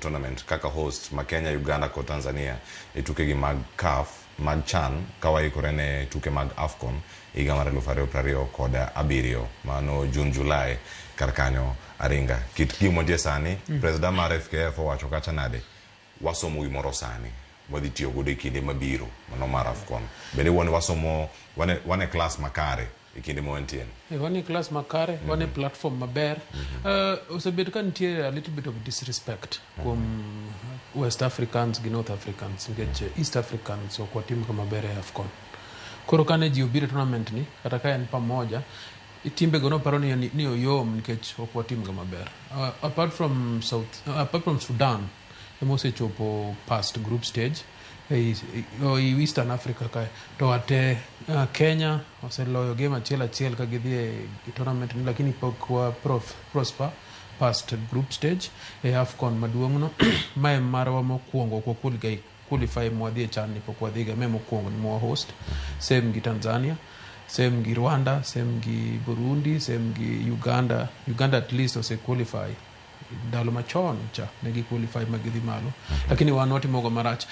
tournament kaka host ma Kenya, Uganda kod Tanzania e tukegi mag CAF mag CHAN kawaikore ne tuke mag AFCON higa mar 2027 mano June July kar kanyo Aringa. Kit gimo tie sani president mar FKF owacho kacha nade wasomo gimoro sani wadhi tiyo godo e kinde mabiro mano mar AFCON. Bende wasomo wane class makare e kinde mowantie. Wane class makare, wane platform maber. Osebet ka nitie a little bit of disrespect from West Africans gi North Africans nikech East Africans okwa timu kama maber e AFCON. Koro kane ji obiro tournament ni kata ka en pamoja timbe gono paro ni oyom nikech okwa timu kama maber. Apart from Sudan emose chopo past group stage Eastern Africa kae to ate Kenya oseloyo game achiel ka gidhi e tournament ni lakini pok prosper past group stage e AFCON maduong'no mae marwa mokwongo kwa qualify mwadhi e CHAN ni pok wadhi ga memo kwongo ni mwa host same gi Tanzania, same gi Rwanda, same gi Burundi, same gi Uganda at least ose qualify ndalo machon cha negi qualify magidhi malo lakini wanoti mogo marach.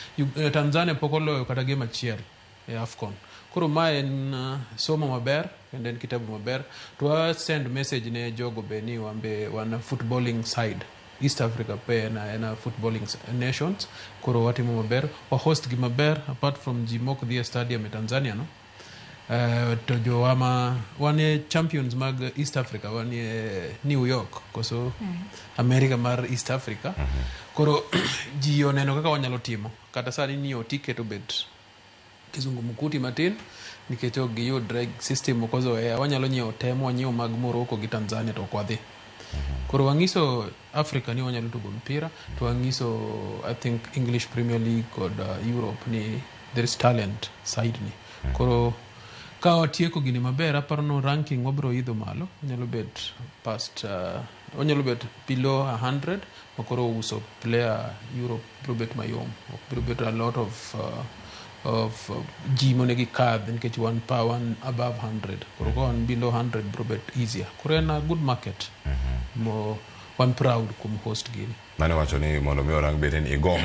Tanzania pok oloyo kata game achiel e AFCON. Koro mae en somo maber and then kitabu maber to send message ne jogo beni wambe wana footballing side East Africa pe na footballing nations. Koro watimo maber wa host gi maber apart from jimok the stadium e Tanzania no to jo wane champions mag East Africa wane New York koso America mar East Africa. Koro ji oneno kaka wanyalo timo kata sani ni ticket obet kizungu mukuti matin nikech ok giyud drag system okozo wanyalo nyiewo temo nyiewo mag Morocco gi Tanzania to kwadhi. Koro wangiso Africa ni wanyalo tugo mpira to wangiso I think English Premier League kod Europe ni there is talent side ni. Koro ka watieko gini maber aparno ranking wabro idho malo wanyalo bet past wanyalo bet below 100 makoro uso player Europe bro bet mayom bro bet a lot of monegi card nikech one above 100 koro on below 100 bro bet easier koro na good market mo one proud kum host gini nane wacho ni mondo mi orang beten igom